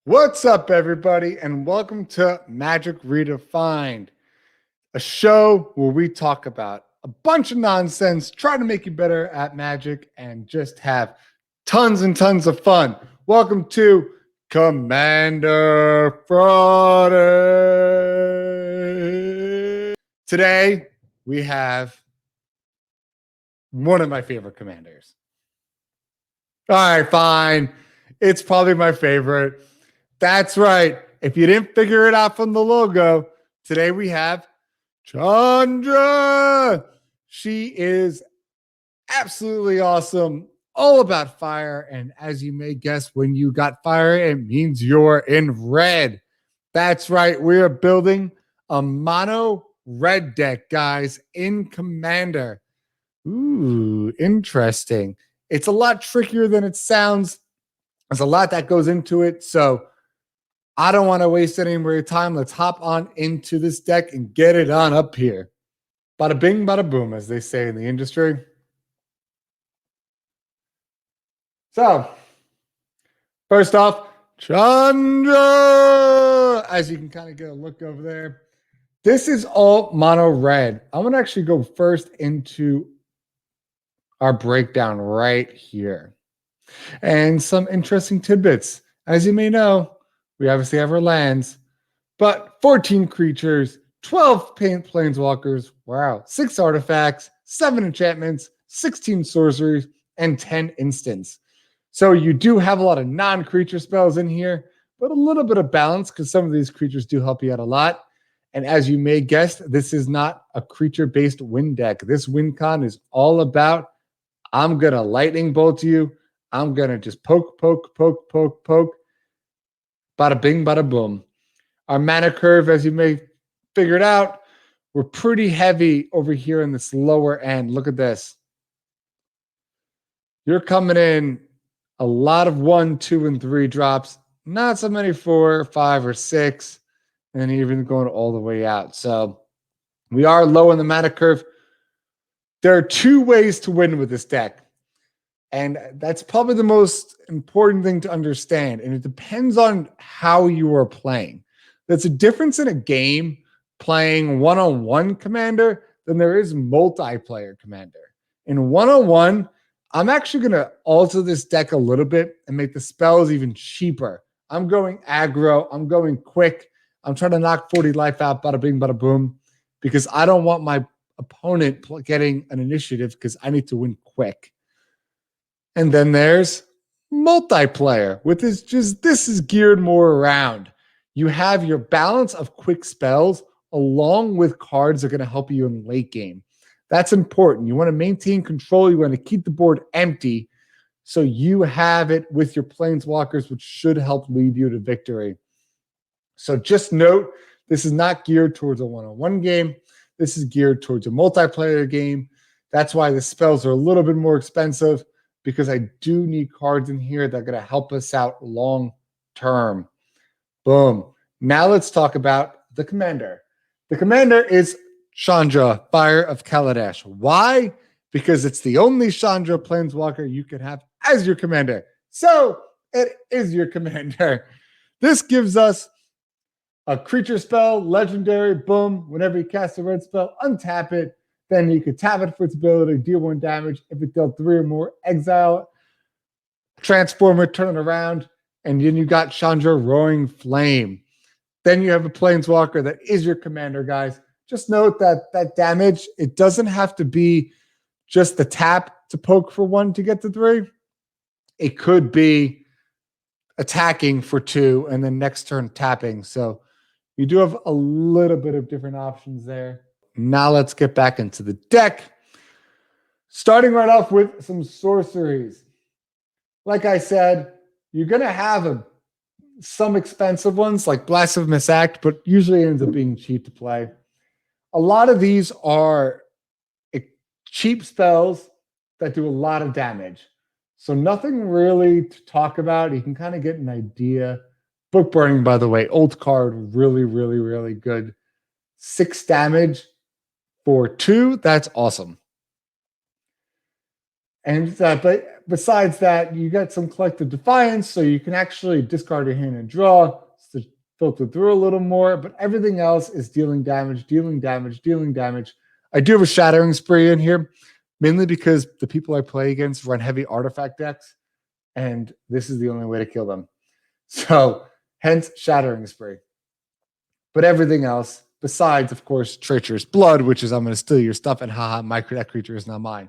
What's up, everybody, and welcome to Magic Redefined, a show where we talk about a bunch of nonsense, try to make you better at Magic, and just have tons and tons of fun. Welcome to Commander Friday. Today, we have one of my favorite commanders. All right, fine. It's probably my favorite. That's right. If you didn't figure it out from the logo, today we have Chandra. She is absolutely awesome, all about fire. And as you may guess, when you got fire, it means you're in red. That's right. We are building a mono red deck, guys, in Commander. Ooh, interesting. It's a lot trickier than it sounds. There's a lot that goes into it. So I don't want to waste any more time. Let's hop on into this deck and get it on up here. Bada bing, bada boom, as they say in the industry. So, first off, Chandra. As you can kind of get a look over there. This is all mono red. I'm going to actually go first into our breakdown right here. And some interesting tidbits. As you may know, we obviously have our lands, but 14 creatures, 12 planeswalkers, wow, 6 artifacts, 7 enchantments, 16 sorceries, and 10 instants. So you do have a lot of non-creature spells in here, but a little bit of balance because some of these creatures do help you out a lot. And as you may guess, this is not a creature-based win deck. This win con is all about, I'm going to lightning bolt you. I'm going to just poke. Bada bing, bada boom. Our mana curve, as you may figure it out, we're pretty heavy over here in this lower end. Look at this. You're coming in a lot of 1, 2, and 3 drops. Not so many 4, 5, or 6, and even going all the way out. So we are low in the mana curve. There are 2 ways to win with this deck. And that's probably the most important thing to understand. And it depends on how you are playing. There's a difference in a game playing one-on-one commander than there is multiplayer commander. In one-on-one, I'm actually going to alter this deck a little bit and make the spells even cheaper. I'm going aggro. I'm going quick. I'm trying to knock 40 life out, bada bing, bada boom, because I don't want my opponent getting an initiative because I need to win quick. And then there's multiplayer, which is just, this is geared more around. You have your balance of quick spells along with cards that are going to help you in late game. That's important. You want to maintain control. You want to keep the board empty so you have it with your planeswalkers, which should help lead you to victory. So just note, this is not geared towards a one-on-one game. This is geared towards a multiplayer game. That's why the spells are a little bit more expensive, because I do need cards in here that are going to help us out long term. Boom. Now let's talk about the commander. The commander is Chandra, Fire of Kaladesh. Why? Because it's the only Chandra planeswalker you can have as your commander. So it is your commander. This gives us a creature spell, legendary, boom. Whenever you cast a red spell, untap it. Then you could tap it for its ability, deal 1 damage. If it dealt 3 or more, exile, transform it, turn it around, and then you got Chandra, Roaring Flame. Then you have a planeswalker that is your commander, guys. Just note that that damage, it doesn't have to be just the tap to poke for 1 to get to 3. It could be attacking for 2 and then next turn tapping. So you do have a little bit of different options there. Now let's get back into the deck. Starting right off with some sorceries. Like I said, you're going to have some expensive ones like Blast of Missact, but usually it ends up being cheap to play. A lot of these are cheap spells that do a lot of damage. So nothing really to talk about. You can kind of get an idea. Book Burning, by the way, old card, really, really, really good. 6 damage for 2. That's awesome. And but besides that, you get some collective defiance, so you can actually discard your hand and draw to filter through a little more, but everything else is dealing damage, dealing damage, dealing damage. I do have a Shattering Spree in here, mainly because the people I play against run heavy artifact decks, and this is the only way to kill them. So, hence Shattering Spree. But everything else, besides, of course, Treacherous Blood, which is I'm going to steal your stuff, and haha, that creature is not mine.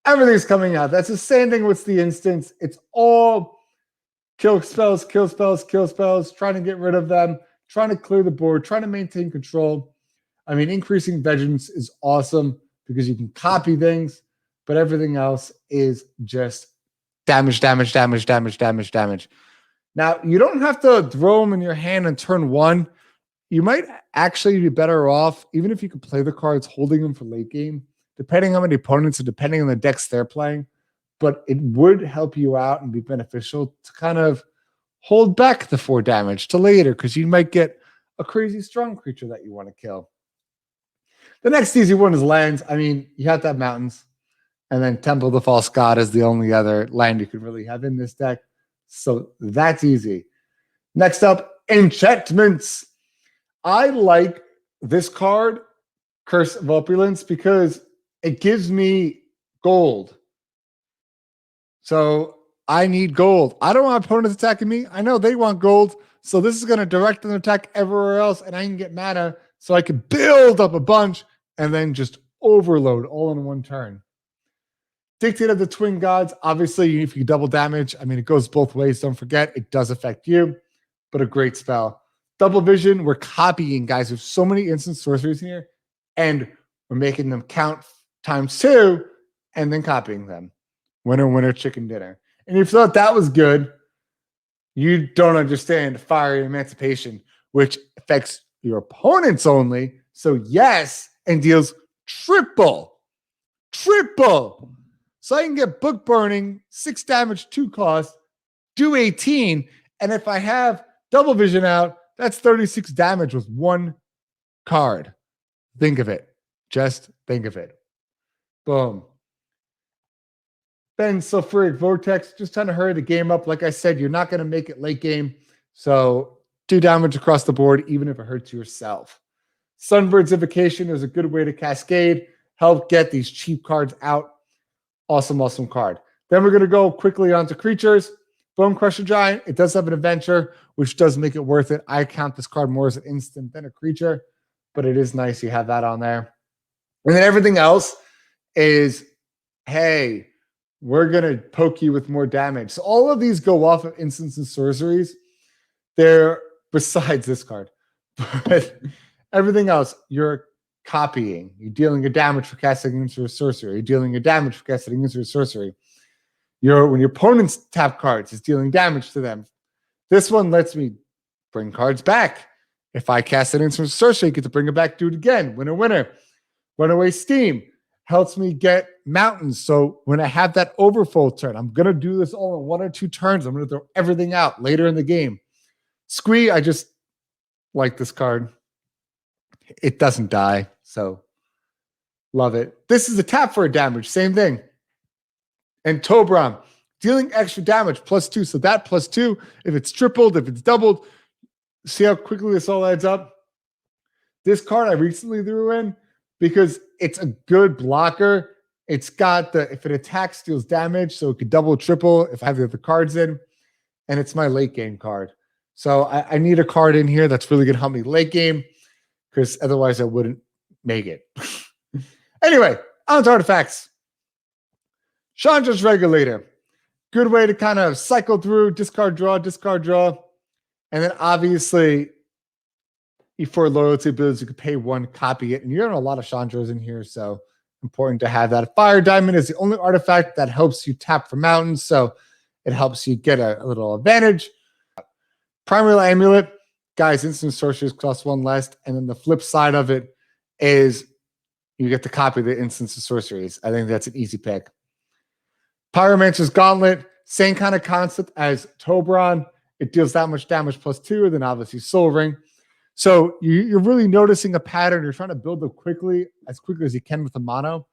Everything's coming out. That's the same thing with the instance. It's all kill spells, kill spells, kill spells, trying to get rid of them, trying to clear the board, trying to maintain control. I mean, increasing vengeance is awesome because you can copy things, but everything else is just damage, damage, damage, damage, damage, damage. Now, you don't have to throw them in your hand on turn one. You might actually be better off, even if you could play the cards, holding them for late game, depending on how many opponents and depending on the decks they're playing. But it would help you out and be beneficial to kind of hold back the 4 damage to later, because you might get a crazy strong creature that you want to kill. The next easy one is lands. I mean, you have to have mountains. And then Temple of the False God is the only other land you could really have in this deck. So that's easy. Next up, Enchantments. I like this card, Curse of Opulence, because it gives me gold. So I need gold. I don't want opponents attacking me. I know they want gold. So this is going to direct an attack everywhere else, and I can get mana so I can build up a bunch and then just overload all in one turn. Dictate of the Twin Gods. Obviously, if you double damage, I mean, it goes both ways. Don't forget, it does affect you, but a great spell. Double Vision, we're copying, guys. There's so many instant sorceries here, and we're making them count ×2 and then copying them. Winner, winner, chicken dinner. And if you thought that was good, you don't understand Fiery Emancipation, which affects your opponents only. So yes, and deals triple. So I can get Book Burning, 6 damage, 2 cost, do 18. And if I have Double Vision out, that's 36 damage with 1 card. Think of it. Just think of it. Boom. Then Sulfuric Vortex, just trying to hurry the game up. Like I said, you're not going to make it late game. So 2 damage across the board, even if it hurts yourself. Sunbird's Invocation is a good way to cascade, help get these cheap cards out. Awesome, awesome card. Then we're going to go quickly on to creatures. Bone Crusher Giant, it does have an adventure, which does make it worth it. I count this card more as an instant than a creature, but it is nice you have that on there. And then everything else is, hey, we're going to poke you with more damage. So all of these go off of instants and sorceries. They're besides this card. But everything else, you're copying. You're dealing a damage for casting into a sorcery. You're dealing a damage for casting into a sorcery. When your opponents tap cards, it's dealing damage to them. This one lets me bring cards back. If I cast an instant sorcery, I get to bring it back, do it again. Winner, winner. Runaway Steam helps me get mountains. So when I have that overfold turn, I'm going to do this all in 1 or 2 turns. I'm going to throw everything out later in the game. Squee, I just like this card. It doesn't die, so love it. This is a tap for a damage, same thing. And Tobram, dealing extra damage, +2. So that +2, if it's tripled, if it's doubled, see how quickly this all adds up? This card I recently threw in because it's a good blocker. It's got the, if it attacks, deals damage, so it could double, triple if I have the other cards in. And it's my late game card. So I need a card in here that's really going to help me late game, because otherwise I wouldn't make it. Anyway, on to artifacts. Chandra's Regulator. Good way to kind of cycle through, discard, draw. And then obviously, for loyalty abilities, you could pay 1, copy it. And you're in a lot of Chandras in here, so important to have that. Fire Diamond is the only artifact that helps you tap for mountains, so it helps you get a little advantage. Primary Amulet, guys, instant sorceries cost 1 less. And then the flip side of it is you get to copy the instants of sorceries. I think that's an easy pick. Pyromancer's Gauntlet, same kind of concept as Tobran. It deals that much damage +2, and then obviously Soul Ring. So you're really noticing a pattern. You're trying to build up quickly, as you can with the mono.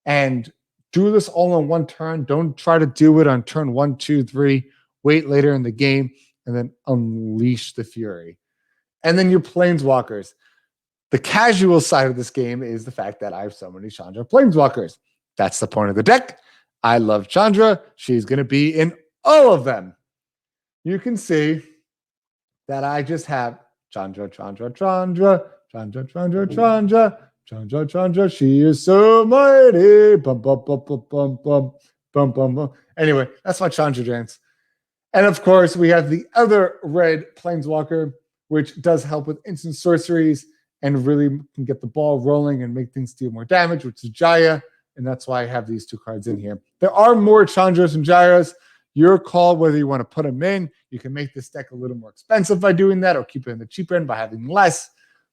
And do this all on one turn. Don't try to do it on turn 1, 2, 3. Wait later in the game and then unleash the fury. And then your planeswalkers. The casual side of this game is the fact that I have so many Chandra planeswalkers. That's the point of the deck. I love Chandra. She's going to be in all of them. You can see that I just have Chandra, Chandra, Chandra, Chandra, Chandra, Chandra, Chandra, Chandra. She is so mighty. Bum, bum, bum, bum, bum, bum, bum, bum, bum. Anyway, that's my Chandra dance. And of course, we have the other red planeswalker, which does help with instant sorceries and really can get the ball rolling and make things deal more damage, which is Jaya. And that's why I have these two cards in here. There are more Chandras and Jayas. Your call whether you want to put them in. You can make this deck a little more expensive by doing that or keep it in the cheaper end by having less.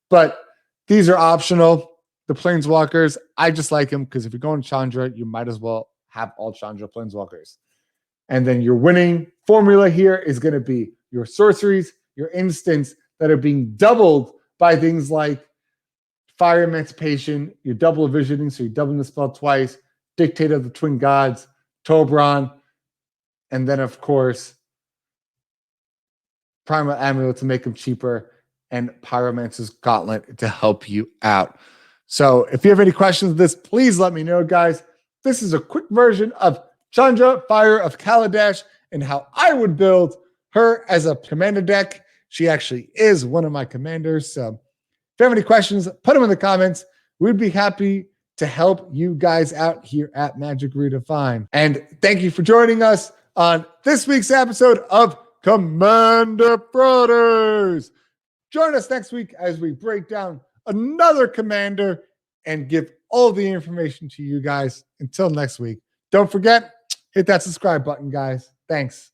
But these are optional. The planeswalkers, I just like them because if you're going Chandra, you might as well have all Chandra planeswalkers. And then your winning formula here is going to be your sorceries, your instants that are being doubled by things like Fire Emancipation, your double visioning, so you're doubling the spell twice, Dictator of the Twin Gods, Tobron, and then, of course, Primal Amulet to make them cheaper, and Pyromancer's Gauntlet to help you out. So if you have any questions of this, please let me know, guys. This is a quick version of Chandra, Fire of Kaladesh, and how I would build her as a commander deck. She actually is one of my commanders. So if you have any questions, put them in the comments. We'd be happy to help you guys out here at Magic Redefined. And thank you for joining us on this week's episode of Commander Brothers. Join us next week as we break down another commander and give all the information to you guys. Until next week, don't forget, hit that subscribe button, guys. Thanks.